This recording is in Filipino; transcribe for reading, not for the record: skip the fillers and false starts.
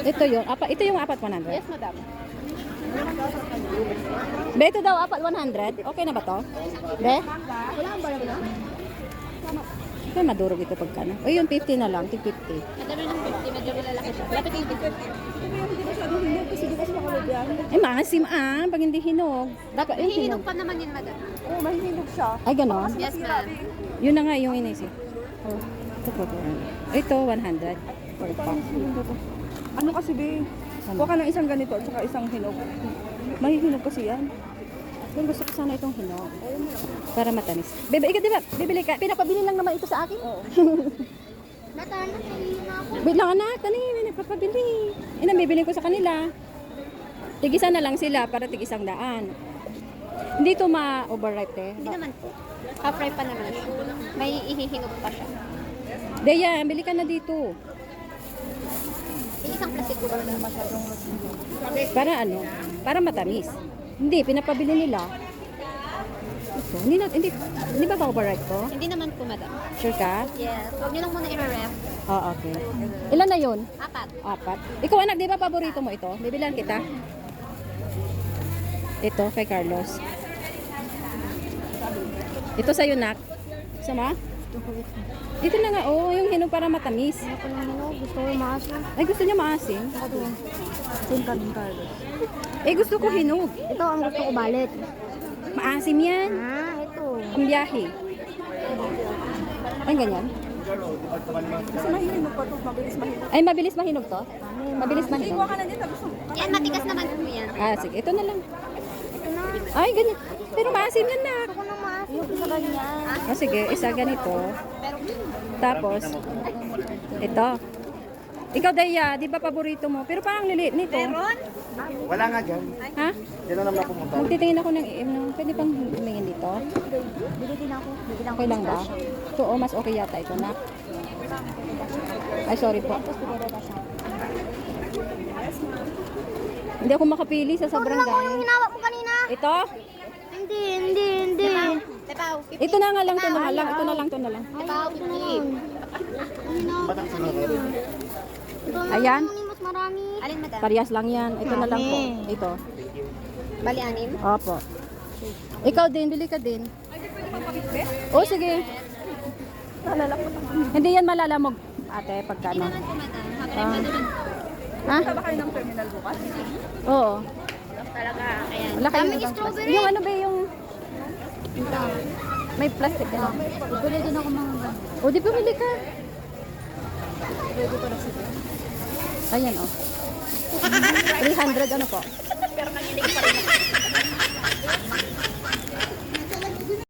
Ito yun. Ito yung apat 100? Yes, madam. Be, ito daw apat 100? Okay na ba to? Be? Wala ang barang na? Ito madurog ito pagkano. O yun, 50 na lang. 50. Ito rin yung 50, medyo lalaki siya. Lapit yung 50. Kasi di kasi makulog yan. Maasim pag hindi hinog. Dapat yung Hihinog hinog. pa naman yun, madam. Oo, mahihinog siya. Ay, ganon. Yes, ma'am. Yun na nga yung inisip. Oh, ito po. Ito, 100. Or pa. Ano kasi, be? Kuha ka ng isang ganito at saka isang hinog. Mahihinog kasi yan. Yung gusto ko sana itong hinog. Para matamis. Bebe, ikaw diba? Bibili ka. Pinapabili lang naman ito sa akin. Oo. Natana, kanina na ako. Wait lang anak, may nagpapabili. Bibili ko sa kanila. Tig-isa na lang sila para tig-100. Hindi ito ma-overripe eh. Hindi naman po. Half-ripe pa naman siya. May ihihinog pa siya. Deya, bili ka na dito. Isang plastic po ba na masyadong Para ano? Para matamis. Hindi, pinapabili nila. Ito, hindi ba ma-overripe to? Hindi naman po, madam. Sure ka? Yes. Huwag niyo lang muna i-ref. Oo, okay. Ilan na yun? 4. 4. Ikaw anak, di ba paborito mo ito? Bibilan kita. Ito, kay Carlos. Ito sa'yo, nak. Sama? Dito na nga, yung hinog para matamis. Gusto ko maasin. Ay, gusto niya maasim. Sin Carlos. Eh, gusto ko hinog. Ito ang gusto ko balit. Maasim yan. Ito. Ang biyahe. Ay, ganyan. Kasi mahihinog pa ito. Mabilis mahinog. Ay, mabilis mahinog to? Mabilis Kuha mahinog. ka na dyan. Tapos Yan, matigas naman po yan. Sige. Ito na lang. Ito na. Ay, ganyan. Pero maasim yan, nak. Gusto ko na maasin. Yung isa ganyan. Sige, isa ganito. Pero, Tapos, ito. Ikaw, Daya, di ba paborito mo? Pero parang liliit nito. Wala nga dyan. Ha? Diyan na naman pumunta. Magtitingin ako ng pwede bang humingin dito? bili din ako. Bili lang Okay lang ba? Ito, mas okay yata ito na. Ay, sorry po. Hindi ako makapili sa sobrang dami. Hinawa mo kanina. Ito? Hindi. Tepaw. Ito na nga lang, ito na lang. Ito na lang, ito na lang. Tepaw, 50. Batak sa mga Ayan. Mas marami. Alin, madam? Parehas lang yan. Ito na lang po. Ito. Bali, 6. Opo. Ikaw din, bili ka din. Oh, sige. Hindi yan malalamog, ate, pagka ano. Naman po, madam. Half-ripe pa naman. Ha? ba kayo ng terminal bukas? Oo. Talaga, ayan. Wala kayong Daming ibang strawberry. plastic. Yung ano ba yung... May plastic ano? Bili din ako mga O, di bumili ka. Ayan, oh. 300 ano po?